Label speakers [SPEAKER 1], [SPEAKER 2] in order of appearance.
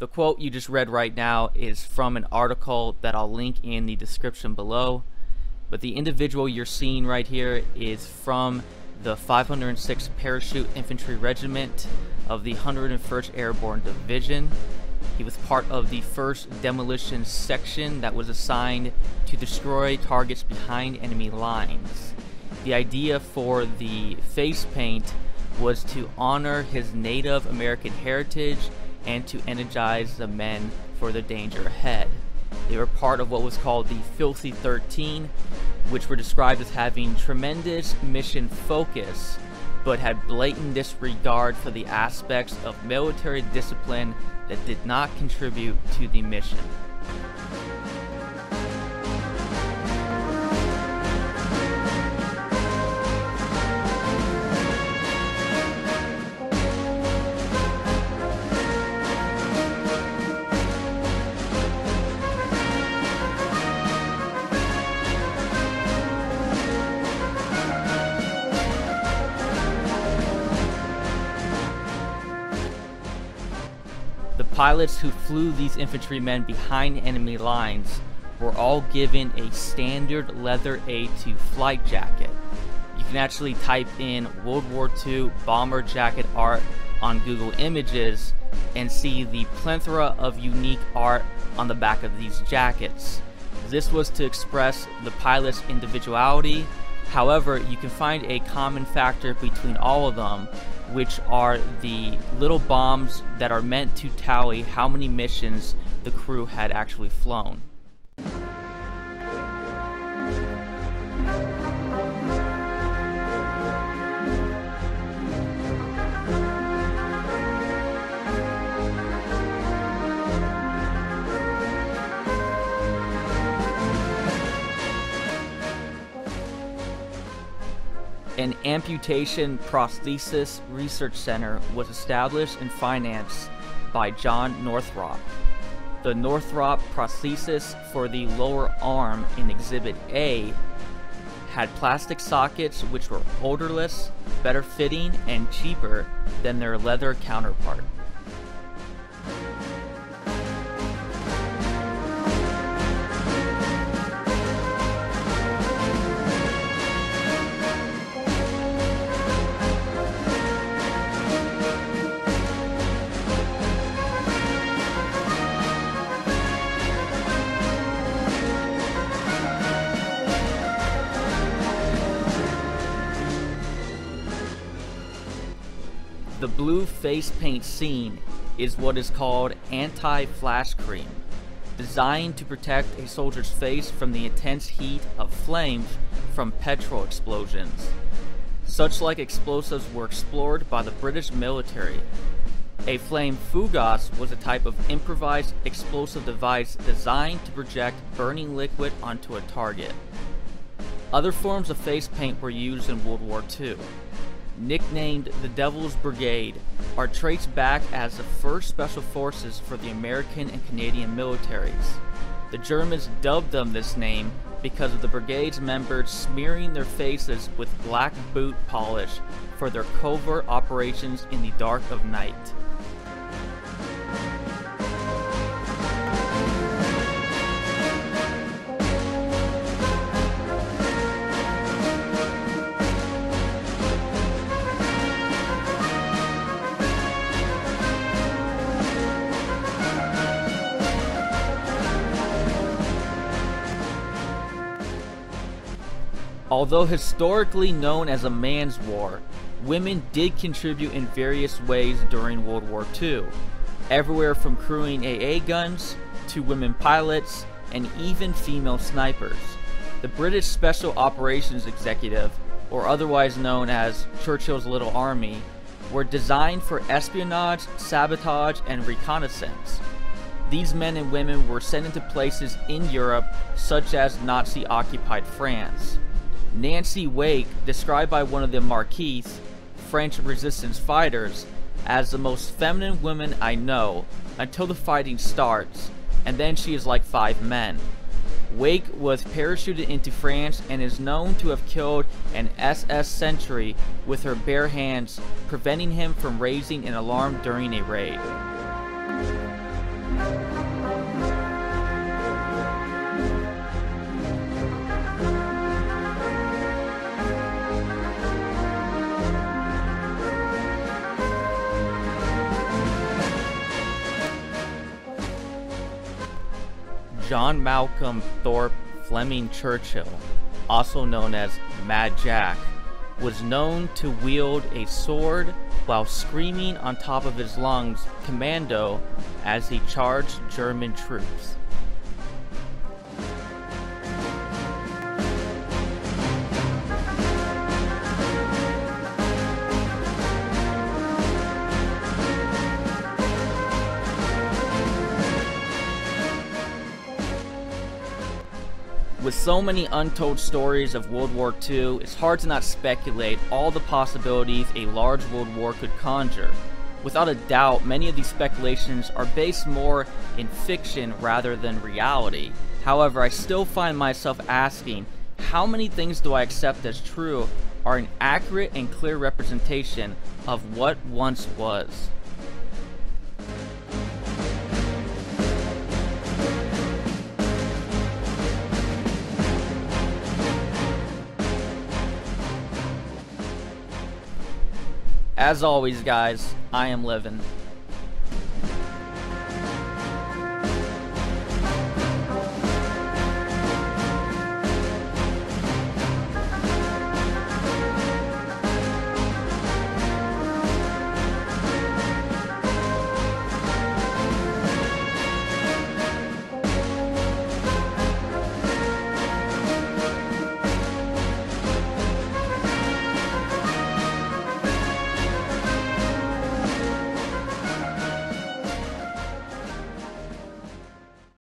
[SPEAKER 1] The quote you just read right now is from an article that I'll link in the description below, but the individual you're seeing right here is from the 506th Parachute Infantry Regiment of the 101st Airborne Division. He was part of the 1st Demolition Section that was assigned to destroy targets behind enemy lines. The idea for the face paint was to honor his Native American heritage and to energize the men for the danger ahead. They were part of what was called the Filthy 13, which were described as having tremendous mission focus, but had blatant disregard for the aspects of military discipline that did not contribute to the mission. The pilots who flew these infantrymen behind enemy lines were all given a standard leather A2 flight jacket. You can actually type in World War II bomber jacket art on Google Images and see the plethora of unique art on the back of these jackets. This was to express the pilot's individuality. However, you can find a common factor between all of them, which are the little bombs that are meant to tally how many missions the crew had actually flown. An amputation prosthesis research center was established and financed by John Northrop. The Northrop prosthesis for the lower arm in Exhibit A had plastic sockets which were odorless, better fitting, and cheaper than their leather counterpart. The blue face paint scene is what is called anti-flash cream, designed to protect a soldier's face from the intense heat of flames from petrol explosions. Such like explosives were explored by the British military. A flame fugaz was a type of improvised explosive device designed to project burning liquid onto a target. Other forms of face paint were used in World War II. Nicknamed the Devil's Brigade, are traced back as the first special forces for the American and Canadian militaries. The Germans dubbed them this name because of the brigade's members smearing their faces with black boot polish for their covert operations in the dark of night. Although historically known as a man's war, women did contribute in various ways during World War II, everywhere from crewing AA guns to women pilots and even female snipers. The British Special Operations Executive, or otherwise known as Churchill's Little Army, were designed for espionage, sabotage, and reconnaissance. These men and women were sent into places in Europe such as Nazi-occupied France. Nancy Wake, described by one of the Marquis, French resistance fighters, as the most feminine woman I know, until the fighting starts, and then she is like 5 men. Wake was parachuted into France and is known to have killed an SS sentry with her bare hands, preventing him from raising an alarm during a raid. John Malcolm Thorpe Fleming Churchill, also known as Mad Jack, was known to wield a sword while screaming on top of his lungs "Commando" as he charged German troops. With so many untold stories of World War II, it's hard to not speculate all the possibilities a large world war could conjure. Without a doubt, many of these speculations are based more in fiction rather than reality. However, I still find myself asking, how many things do I accept as true are an accurate and clear representation of what once was? As always, guys, I am Livin'.